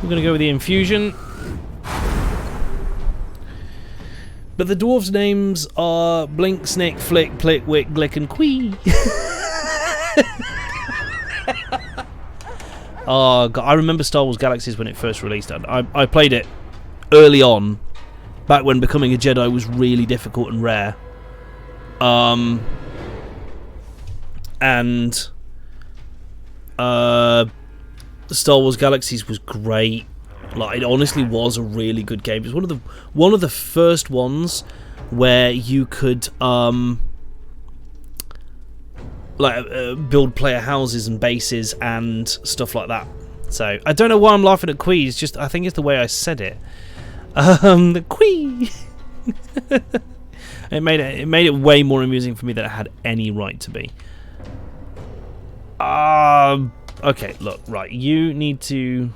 We're going to go with the infusion. But the dwarves' names are Blink, Snick, Flick, Plick, Wick, Glick, and Quee. Oh, God, I remember Star Wars Galaxies when it first released. I played it early on, back when becoming a Jedi was really difficult and rare. And Star Wars Galaxies was great. Like, it honestly was a really good game. It was one of the first ones where you could build player houses and bases and stuff like that. So I don't know why I'm laughing at Quee. It's just, I think it's the way I said it. The Quee. It made it way more amusing for me than it had any right to be. Okay, look, right. You need to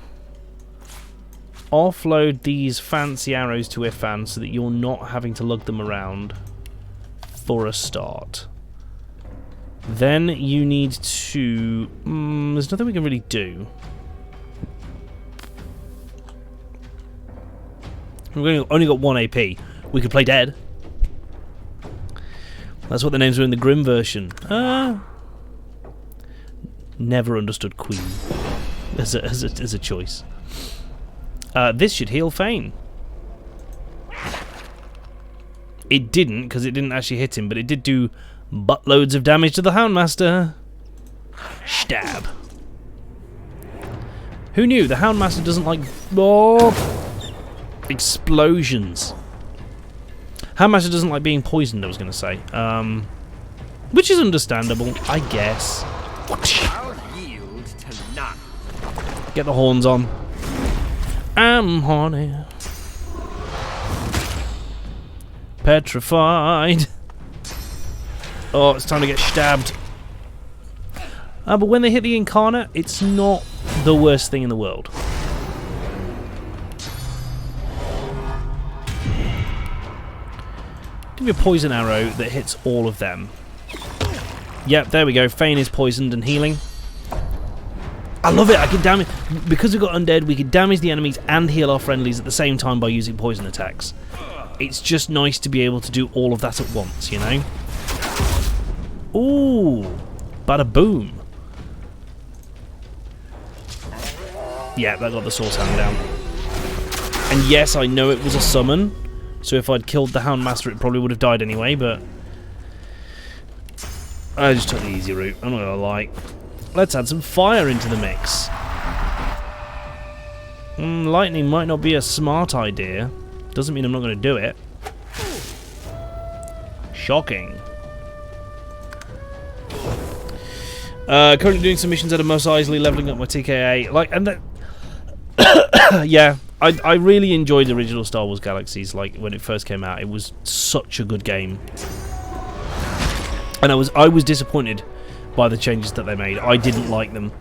offload these fancy arrows to Ifan so that you're not having to lug them around for a start. Then you need to... there's nothing we can really do. We've only got 1 AP. We could play dead. That's what the names are in the Grim version. Never understood Queen as a choice. This should heal Fane. It didn't, because it didn't actually hit him, but it did do buttloads of damage to the Houndmaster. Stab. Who knew? The Houndmaster doesn't like explosions. Houndmaster doesn't like being poisoned, I was going to say. Which is understandable, I guess. I'll yield to none. Get the horns on. I'm horny. Petrified. Oh, it's time to get stabbed. But when they hit the Incarnate, it's not the worst thing in the world. Give me a poison arrow that hits all of them. Yep, there we go. Fane is poisoned and healing. I love it. I can damage, because we've got undead, we can damage the enemies and heal our friendlies at the same time by using poison attacks. It's just nice to be able to do all of that at once, you know? Ooh, bada boom. Yeah, that got the source hand down. And yes, I know it was a summon, so if I'd killed the Houndmaster it probably would have died anyway, but I just took the easy route, I'm not gonna lie. Let's add some fire into the mix. Lightning might not be a smart idea. Doesn't mean I'm not going to do it. Shocking. Currently doing some missions at a Mos Eisley, leveling up my TKA. Like, and that, yeah, I really enjoyed the original Star Wars Galaxies. Like when it first came out, it was such a good game, and I was disappointed by the changes that they made. I didn't like them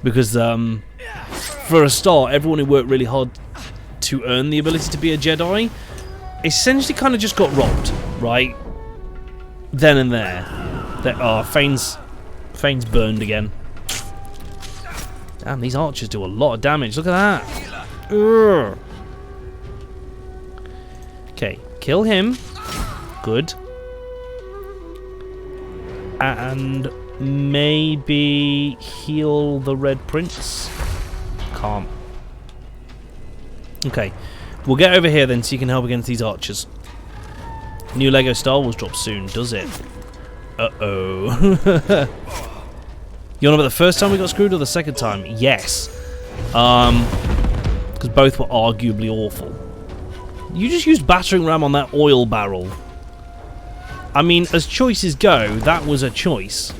because, for a start, everyone who worked really hard to earn the ability to be a Jedi essentially kind of just got robbed, right? Then and there. Fane's burned again. Damn, these archers do a lot of damage. Look at that. Ugh. Okay, kill him. Good. And maybe heal the Red Prince. Can't. Okay, we'll get over here then so you can help against these archers. New Lego Star Wars drops soon, does it? Uh-oh. You on about the first time we got screwed or the second time? Yes. Because both were arguably awful. You just used battering ram on that oil barrel. I mean, as choices go, that was a choice.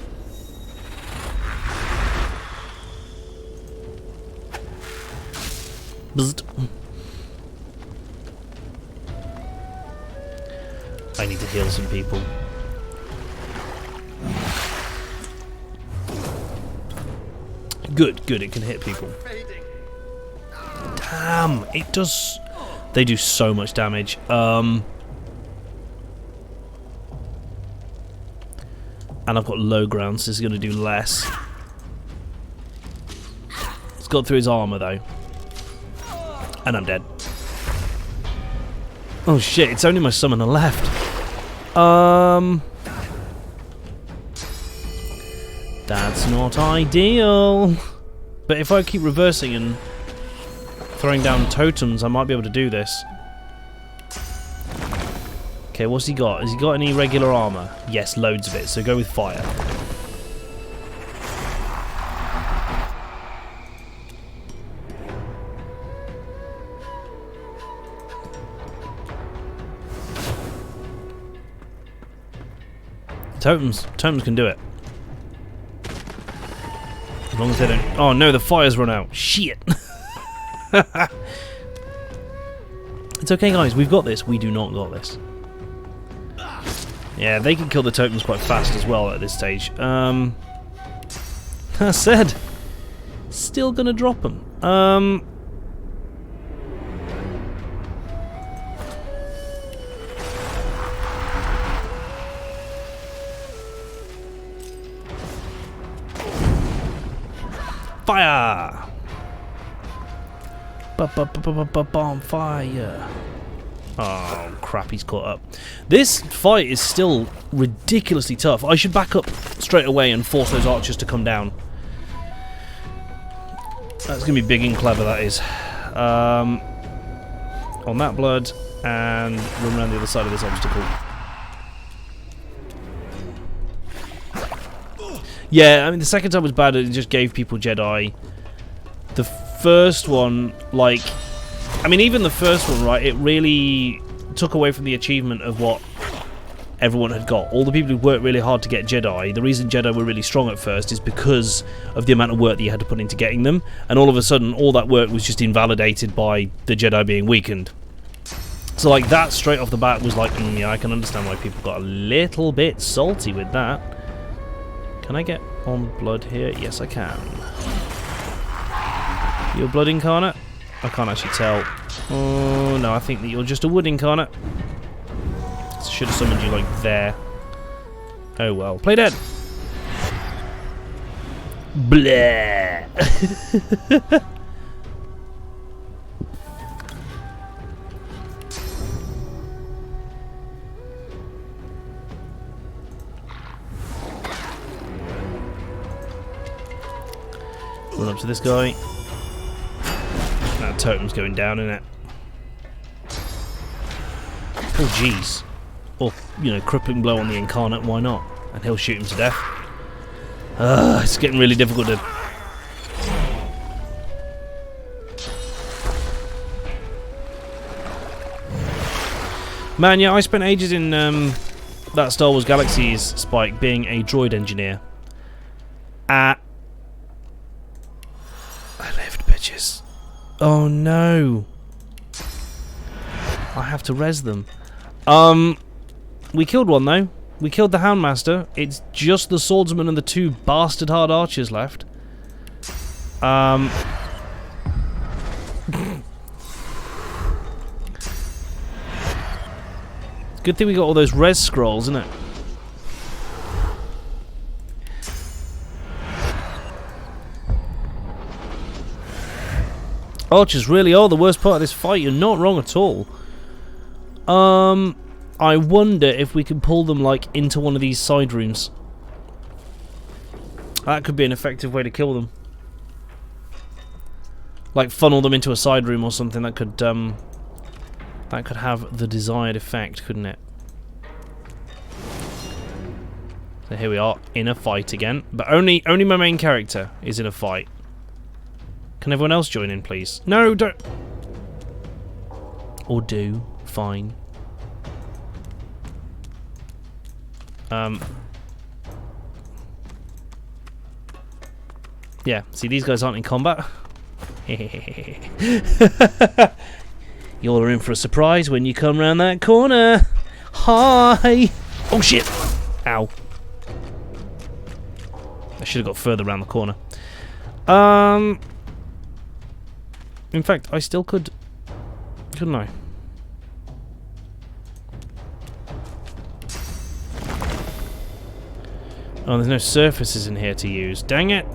Bzzzt. I need to heal some people. Good, good, it can hit people. Damn, it does... They do so much damage. And I've got low ground, so this is going to do less. It's got through his armour, though. And I'm dead. Oh shit, it's only my summoner left. That's not ideal. But if I keep reversing and throwing down totems, I might be able to do this. Okay, what's he got? Has he got any regular armor? Yes, loads of it, so go with fire. Totems can do it. As long as they don't... Oh no, the fire's run out. Shit. It's okay guys, we've got this. We do not got this. Yeah, they can kill the totems quite fast as well at this stage. I said, still gonna drop them. Fire! Bomb fire! Oh crap, he's caught up. This fight is still ridiculously tough. I should back up straight away and force those archers to come down. That's going to be big and clever, that is. On that blood, and run around the other side of this obstacle. Yeah, I mean, the second time was bad, it just gave people Jedi. The first one, like... I mean, even the first one, right, it really took away from the achievement of what everyone had got. All the people who worked really hard to get Jedi, the reason Jedi were really strong at first is because of the amount of work that you had to put into getting them, and all of a sudden, all that work was just invalidated by the Jedi being weakened. So, like, that straight off the bat was like, yeah, I can understand why people got a little bit salty with that. Can I get on blood here? Yes, I can. You're blood incarnate? I can't actually tell. Oh, no, I think that you're just a wood incarnate. Should have summoned you, like, there. Oh, well. Play dead! Bleh! Run up to this guy. That totem's going down, isn't it? Oh, jeez. Or, you know, crippling blow on the incarnate, why not? And he'll shoot him to death. It's getting really difficult to... Man, yeah, I spent ages in that Star Wars Galaxies, Spike, being a droid engineer. I lived, bitches. Oh no. I have to res them. We killed one though. We killed the Houndmaster. It's just the swordsman and the two bastard hard archers left. Good thing we got all those res scrolls, isn't it? Archers really are the worst part of this fight. You're not wrong at all. I wonder if we can pull them, like, into one of these side rooms. That could be an effective way to kill them. Like, funnel them into a side room or something. That could have the desired effect, couldn't it? So here we are, in a fight again. But only my main character is in a fight. Can everyone else join in, please? No, don't... Or do. Fine. Yeah, see, these guys aren't in combat. You're in for a surprise when you come round that corner. Hi! Oh, shit! Ow. I should have got further around the corner. In fact, I still could... Couldn't I? Oh, there's no surfaces in here to use. Dang it!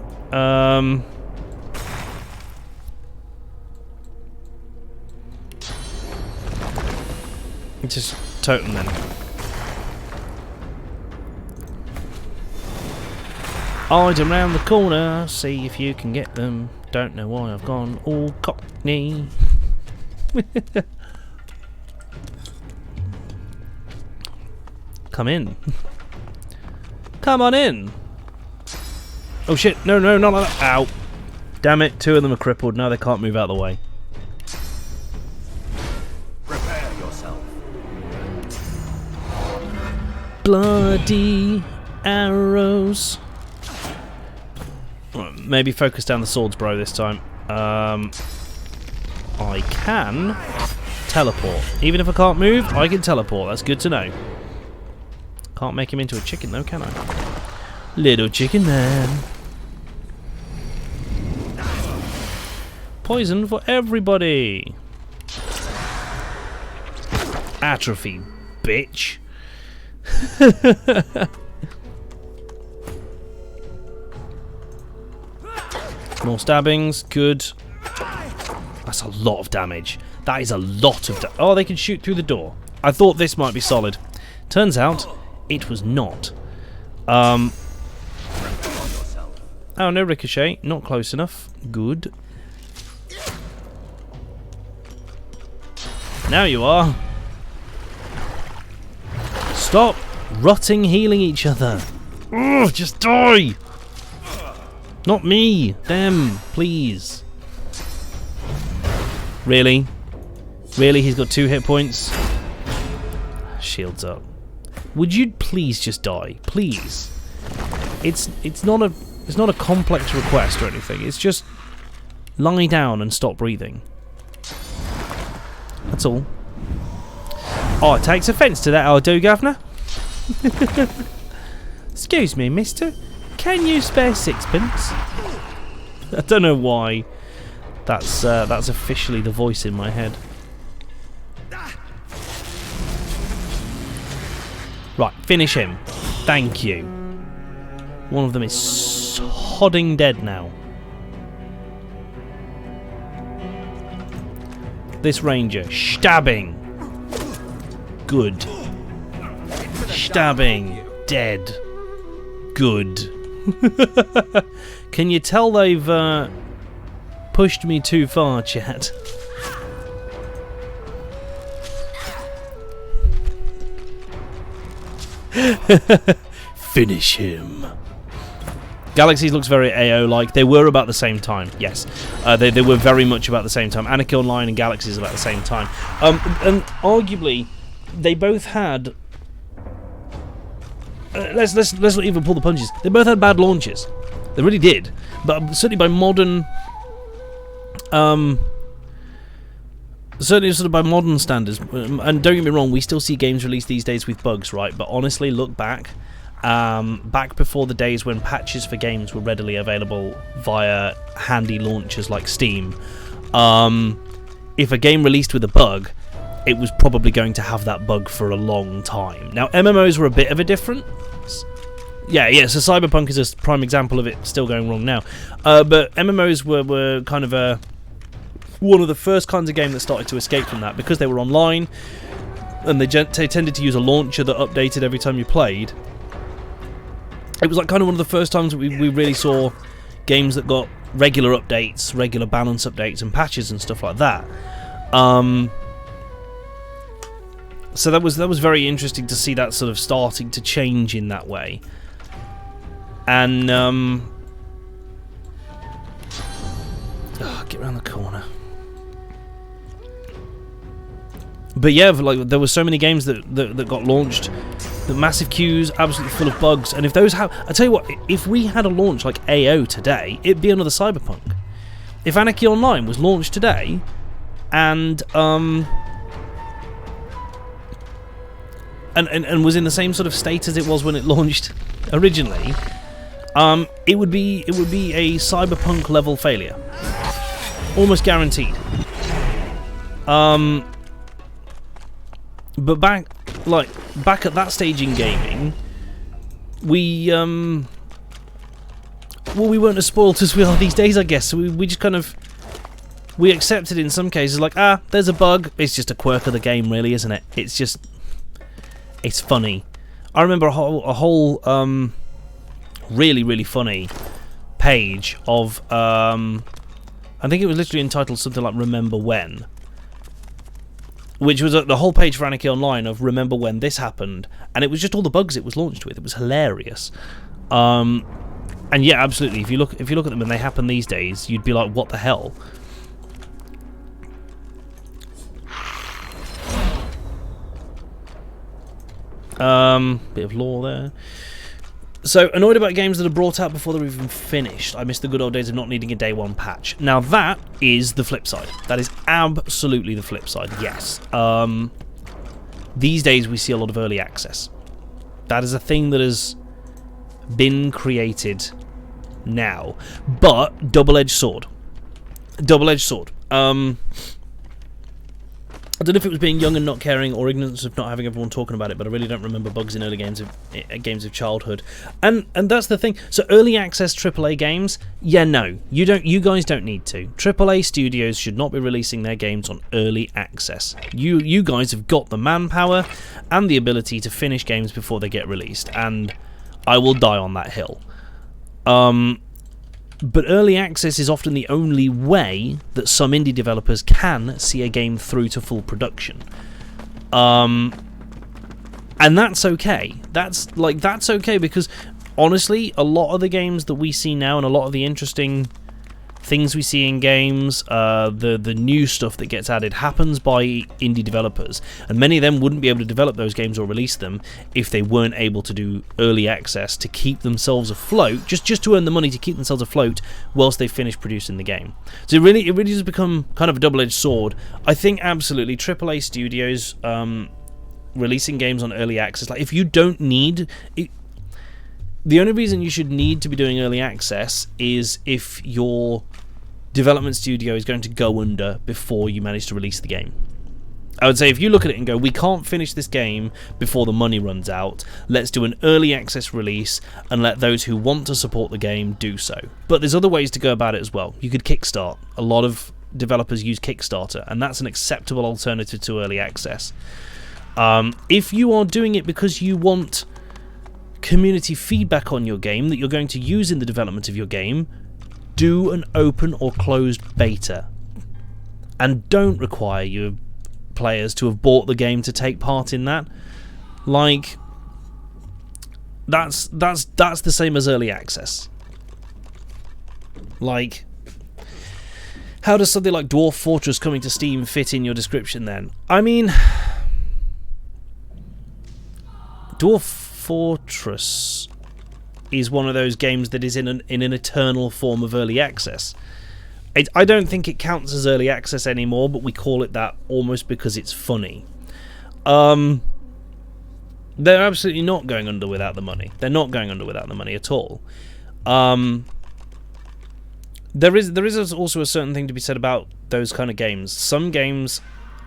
Just totem then. Hide around the corner, see if you can get them. Don't know why I've gone all cockney. Come in. Come on in. Oh shit, no, no, not like that. Ow. Damn it, 2 of them are crippled, now they can't move out of the way. Prepare yourself. Bloody arrows. Right, maybe focus down the swords, bro, this time. I can teleport. Even if I can't move, I can teleport. That's good to know. Can't make him into a chicken though, can I? Little chicken man. Poison for everybody. Atrophy, bitch. More stabbings, good. That's a lot of damage. That is a lot of damage. Oh, they can shoot through the door. I thought this might be solid. Turns out, it was not. Oh, no ricochet. Not close enough. Good. Now you are. Stop rotting healing each other. Ugh, just die. Not me. Them, please. Really? Really? He's got 2 hit points? Shields up. Would you please just die? Please. It's not a complex request or anything. It's just lie down and stop breathing. That's all. Oh, it takes offence to that, I do, Governor. Excuse me, mister. Can you spare 6pence? I don't know why. That's officially the voice in my head. Right, finish him. Thank you. One of them is sodding dead now. This ranger, stabbing. Good. Stabbing. Dead. Good. Can you tell they've pushed me too far, chat? Finish him. Galaxies looks very AO-like. They were about the same time, yes. They were very much about the same time. Anarchy Online and Galaxies about the same time. And arguably, they both had... let's not even pull the punches. They both had bad launches. They really did. But certainly by modern... certainly sort of by modern standards, and don't get me wrong, we still see games released these days with bugs, right? But honestly, look back. Back before the days when patches for games were readily available via handy launchers like Steam, if a game released with a bug, it was probably going to have that bug for a long time. Now, MMOs were a bit of a difference. Yeah, so Cyberpunk is a prime example of it still going wrong now. But MMOs were kind of one of the first kinds of game that started to escape from that, because they were online, and they tended to use a launcher that updated every time you played. It was like kind of one of the first times that we really saw games that got regular updates, regular balance updates and patches and stuff like that. So that was very interesting to see that sort of starting to change in that way. And get around the corner. But yeah, like there were so many games that got launched, the massive queues, absolutely full of bugs. And if those have, I tell you what, if we had a launch like AO today, it'd be another Cyberpunk. If Anarchy Online was launched today, and was in the same sort of state as it was when it launched originally, it would be a Cyberpunk level failure, almost guaranteed. But back at that stage in gaming, we we weren't as spoiled as we are these days, I guess. So we just kind of we accept it in some cases, like, there's a bug. It's just a quirk of the game, really, isn't it? It's funny. I remember a whole really, really funny page of, I think it was literally entitled something like Remember When, which was the whole page for Anarchy Online of Remember When This Happened, and it was just all the bugs it was launched with. It was hilarious. And yeah, absolutely, if you look at them and they happen these days, you'd be like, what the hell? Bit of lore there. So, annoyed about games that are brought out before they're even finished. I miss the good old days of not needing a day one patch. Now that is the flip side. That is absolutely the flip side, yes. These days we see a lot of early access. That is a thing that has been created now. But, double-edged sword. Double-edged sword. I don't know if it was being young and not caring or ignorance of not having everyone talking about it, but I really don't remember bugs in early games of childhood. And that's the thing. So early access AAA games, yeah, no, you guys don't need to. AAA studios should not be releasing their games on early access. You guys have got the manpower and the ability to finish games before they get released, and I will die on that hill. But early access is often the only way that some indie developers can see a game through to full production. And that's okay. That's okay, because honestly, a lot of the games that we see now and a lot of the interesting things we see in games, the new stuff that gets added happens by indie developers, and many of them wouldn't be able to develop those games or release them if they weren't able to do early access to keep themselves afloat, just to earn the money to keep themselves afloat whilst they finish producing the game. So it really does become kind of a double-edged sword. I think absolutely AAA studios releasing games on early access, like if you don't need it, the only reason you should need to be doing early access is if your development studio is going to go under before you manage to release the game. I would say if you look at it and go, we can't finish this game before the money runs out, let's do an early access release and let those who want to support the game do so. But there's other ways to go about it as well. You could kickstart. A lot of developers use Kickstarter, and that's an acceptable alternative to early access. If you are doing it because you want community feedback on your game that you're going to use in the development of your game, do an open or closed beta, and don't require your players to have bought the game to take part in that. Like, that's the same as early access. Like, how does something like Dwarf Fortress coming to Steam fit in your description then? I mean, Dwarf Fortress is one of those games that is in an eternal form of early access. I don't think it counts as early access anymore, but we call it that almost because it's funny. They're absolutely not going under without the money. They're not going under without the money at all. There is also a certain thing to be said about those kind of games. Some games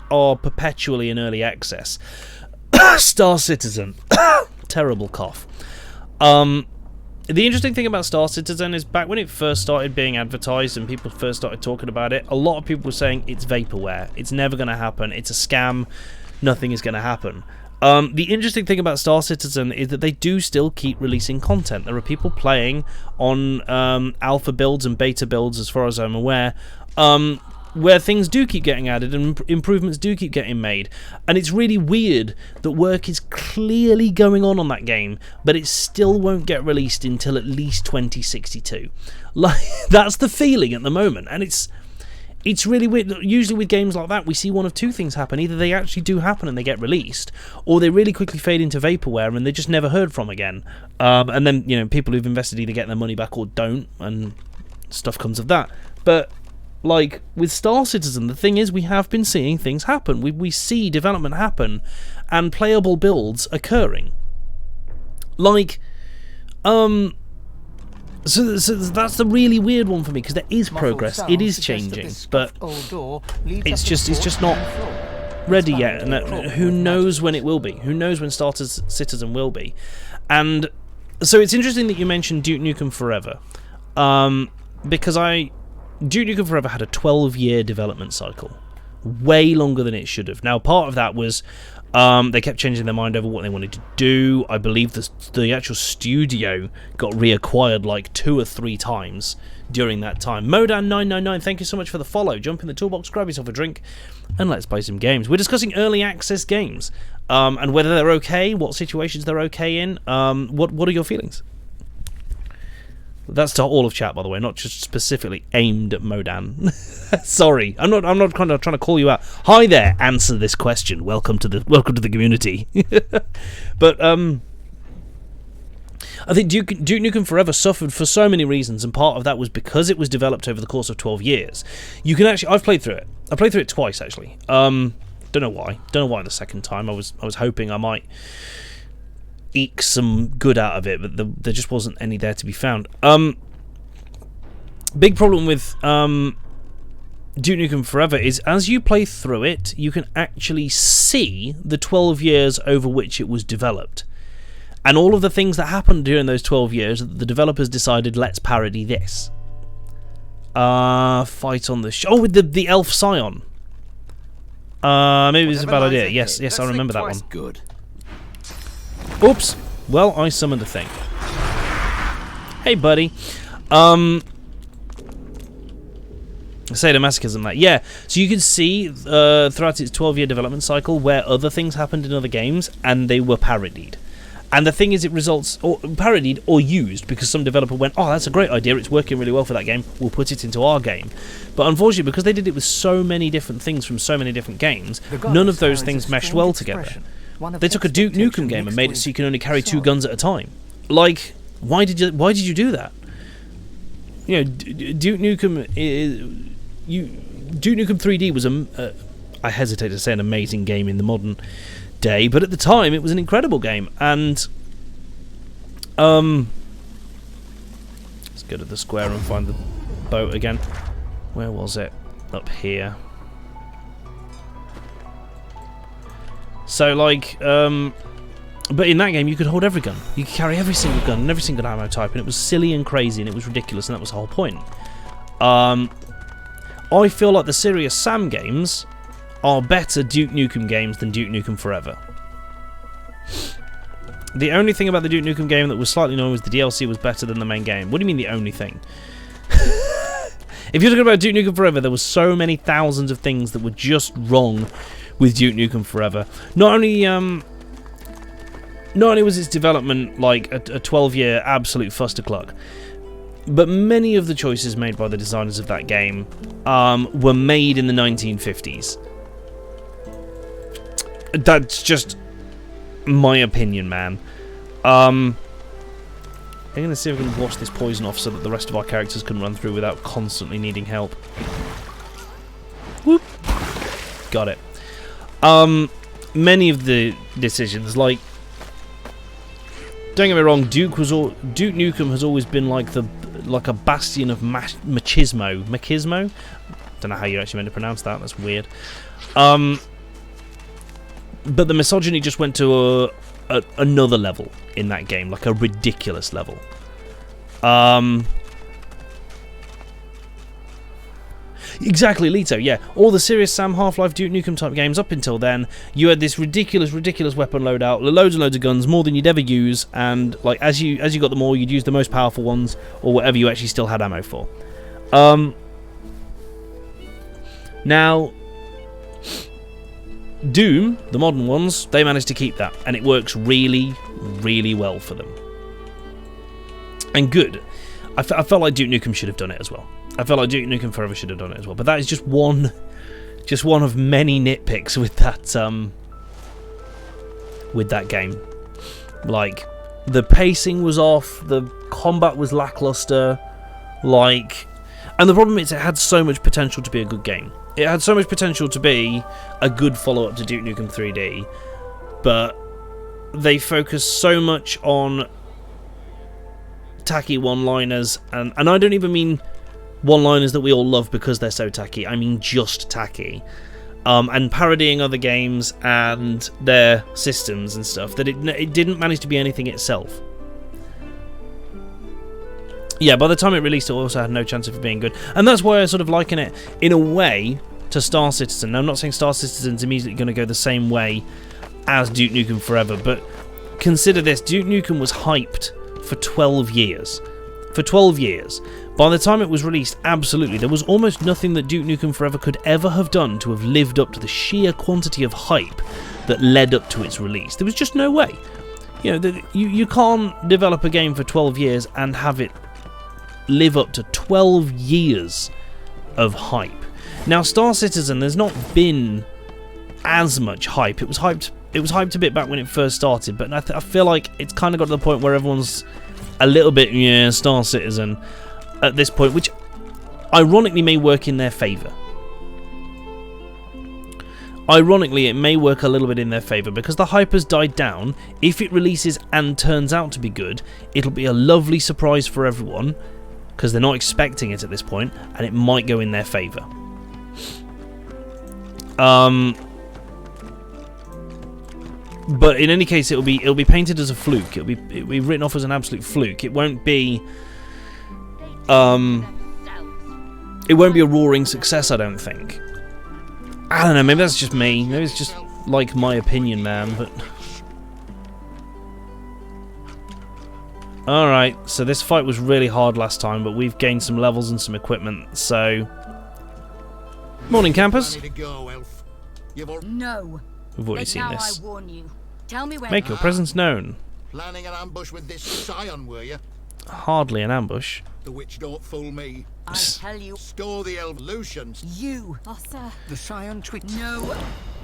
are perpetually in early access. Star Citizen. Terrible cough. The interesting thing about Star Citizen is back when it first started being advertised and people first started talking about it, a lot of people were saying it's vaporware, it's never going to happen, it's a scam, nothing is going to happen. The interesting thing about Star Citizen is that they do still keep releasing content. There are people playing on alpha builds and beta builds, as far as I'm aware, where things do keep getting added and improvements do keep getting made. And it's really weird that work is clearly going on that game, but it still won't get released until at least 2062. Like, that's the feeling at the moment, and it's really weird. Usually with games like that, we see one of two things happen. Either they actually do happen and they get released, or they really quickly fade into vaporware and they're just never heard from again. And then, people who've invested either get their money back or don't, and stuff comes of that. But like with Star Citizen, the thing is, we have been seeing things happen. We see development happen and playable builds occurring. Like, so that's the really weird one for me, because there is progress, it is changing, but it's just not ready yet, and who knows when it will be? Who knows when Star Citizen will be? And so it's interesting that you mentioned Duke Nukem Forever, because Duke Nukem Forever had a 12-year development cycle. Way longer than it should have. Now, part of that was they kept changing their mind over what they wanted to do. I believe the actual studio got reacquired like 2 or 3 times during that time. Modan999, thank you so much for the follow. Jump in the toolbox, grab yourself a drink, and let's play some games. We're discussing early access games and whether they're okay, what situations they're okay in. What are your feelings? That's to all of chat, by the way, not just specifically aimed at Modan. Sorry, I'm not kind of trying to call you out. Hi there, answer this question. Welcome to the community. But I think Duke Nukem Forever suffered for so many reasons, and part of that was because it was developed over the course of 12 years. You can actually, I've played through it. I played through it twice actually. Don't know why. Don't know why the second time. I was hoping I might eke some good out of it, but there just wasn't any there to be found. Big problem with Duke Nukem Forever is as you play through it, you can actually see the 12 years over which it was developed. And all of the things that happened during those 12 years, the developers decided, let's parody this. Fight on the show. Oh, with the elf scion. Maybe it's a bad idea. Yes, I remember that one. Good. Oops. Well, I summoned a thing. Hey, buddy. Sadomasochism, that. Yeah, so you can see throughout its 12-year development cycle where other things happened in other games, and they were parodied. And the thing is, it results or parodied or used because some developer went, oh, that's a great idea, it's working really well for that game, we'll put it into our game. But unfortunately, because they did it with so many different things from so many different games, none of those things meshed well together. They took a Duke Nukem game and made it so you can only carry 2 guns at a time. Like, why did you do that? You know, Duke Nukem 3D was I hesitate to say an amazing game in the modern day, but at the time it was an incredible game. And let's go to the square and find the boat again. Where was it? Up here. So like but in that game you could hold every gun, you could carry every single gun and every single ammo type, and it was silly and crazy and it was ridiculous, and that was the whole point. I feel like the Serious Sam games are better Duke Nukem games than Duke Nukem Forever. The only thing about the Duke Nukem game that was slightly annoying was the DLC was better than the main game. What do you mean the only thing? If you're talking about Duke Nukem Forever, there were so many thousands of things that were just wrong with Duke Nukem Forever. Not only was its development like a 12-year absolute fustercluck, but many of the choices made by the designers of that game were made in the 1950s. That's just my opinion, man. I'm going to see if we can wash this poison off so that the rest of our characters can run through without constantly needing help. Whoop. Got it. Many of the decisions, like, don't get me wrong, Duke Nukem has always been like a bastion of machismo. Don't know how you actually meant to pronounce that. That's weird. But the misogyny just went to another level in that game, like a ridiculous level. Exactly, Lito, yeah. All the Serious Sam, Half-Life, Duke Nukem type games up until then, you had this ridiculous weapon loadout, loads and loads of guns, more than you'd ever use, and like as you got them all, you'd use the most powerful ones, or whatever you actually still had ammo for. Now, Doom, the modern ones, they managed to keep that, and it works really, really well for them. And good. I felt like Duke Nukem should have done it as well. I felt like Duke Nukem Forever should have done it as well. But that is just one of many nitpicks with that game. Like, the pacing was off, the combat was lackluster, and the problem is it had so much potential to be a good game. It had so much potential to be a good follow-up to Duke Nukem 3D, but they focused so much on tacky one-liners, and I don't even mean one-liners that we all love because they're so tacky. I mean just tacky, and parodying other games and their systems and stuff, that it didn't manage to be anything itself. yeah, by the time it released, it also had no chance of it being good. And that's why I sort of liken it, in a way, to Star Citizen. Now, I'm not saying Star Citizen's immediately going to go the same way as Duke Nukem Forever, but consider this. Duke Nukem was hyped for 12 years. For 12 years. By the time it was released, absolutely, there was almost nothing that Duke Nukem Forever could ever have done to have lived up to the sheer quantity of hype that led up to its release. There was just no way. You know, you can't develop a game for 12 years and have it live up to 12 years of hype. Now, Star Citizen, there's not been as much hype. It was hyped a bit back when it first started, but I feel like it's kind of got to the point where everyone's a little bit, yeah, Star Citizen at this point, which ironically may work in their favour. Ironically, it may work a little bit in their favour because the hype has died down. If it releases and turns out to be good, it'll be a lovely surprise for everyone because they're not expecting it at this point, and it might go in their favour. But in any case, it'll be painted as a fluke. It'll be written off as an absolute fluke. It won't be a roaring success, I don't think. I don't know, maybe that's just me. Maybe it's just like my opinion, man, but alright, so this fight was really hard last time, but we've gained some levels and some equipment, so morning, campers. No. We've already seen this. I warn you. Tell me where. Make your presence known. Planning an ambush with this scion, were you? Hardly an ambush. The witch don't fool me. I tell you. Store the evolutions. You. Bossa. The scion trick. No.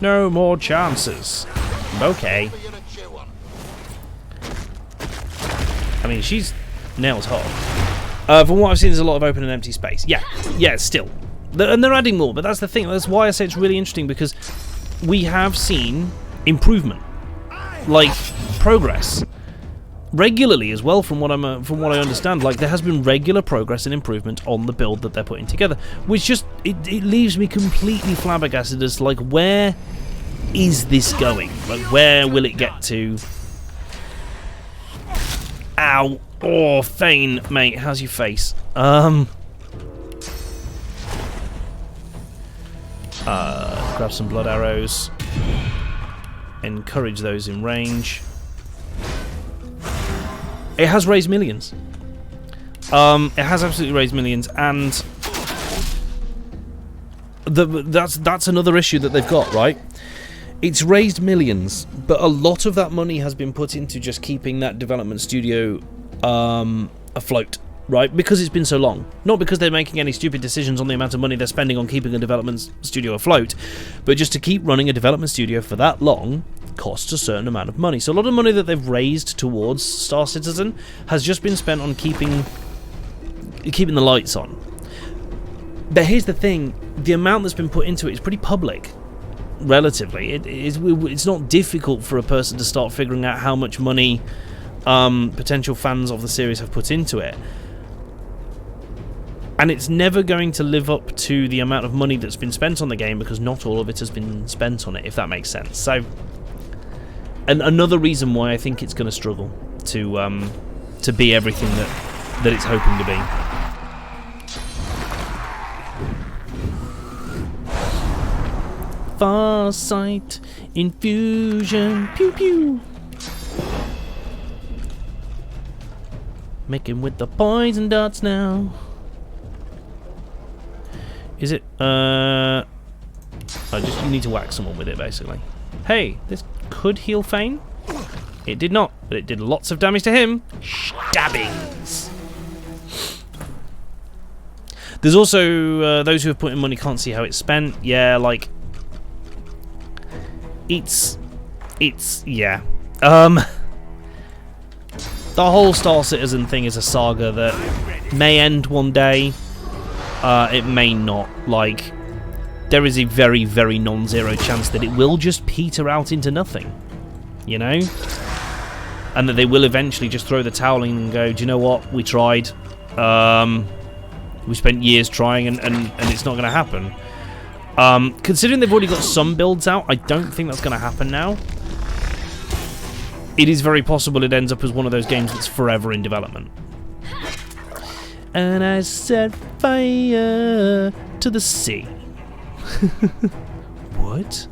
No more chances. Okay. I mean, she's nails hot. From what I've seen, there's a lot of open and empty space. Yeah, still. And they're adding more, but that's the thing. That's why I say it's really interesting, because we have seen improvement. Like, progress. Regularly as well, from what I understand. Like, there has been regular progress and improvement on the build that they're putting together, which just it leaves me completely flabbergasted as to, like, where is this going? Like, where will it get to? Ow! Oh, Thane, mate, how's your face? Grab some blood arrows. Encourage those in range. It has raised millions. It has absolutely raised millions, and that's another issue that they've got, right? It's raised millions, but a lot of that money has been put into just keeping that development studio afloat, right? Because it's been so long. Not because they're making any stupid decisions on the amount of money they're spending on keeping a development studio afloat, but just to keep running a development studio for that long costs a certain amount of money. So a lot of money that they've raised towards Star Citizen has just been spent on keeping the lights on. But here's the thing, the amount that's been put into it is pretty public, relatively. It's not difficult for a person to start figuring out how much money potential fans of the series have put into it. And it's never going to live up to the amount of money that's been spent on the game, because not all of it has been spent on it, if that makes sense. So, and another reason why I think it's going to struggle to be everything that it's hoping to be. Farsight, infusion, pew pew. Making with the poison darts now. Is it? You need to whack someone with it, basically. Hey, this could heal Thane. It did not, but it did lots of damage to him. Stabbings. There's also those who have put in money can't see how it's spent. Yeah, like it's yeah. The whole Star Citizen thing is a saga that may end one day. It may not. Like, there is a very, very non-zero chance that it will just peter out into nothing, you know? And that they will eventually just throw the towel in and go, do you know what? We tried. We spent years trying, and it's not going to happen. Considering they've already got some builds out, I don't think that's going to happen now. It is very possible it ends up as one of those games that's forever in development. and I set fire to the sea. What?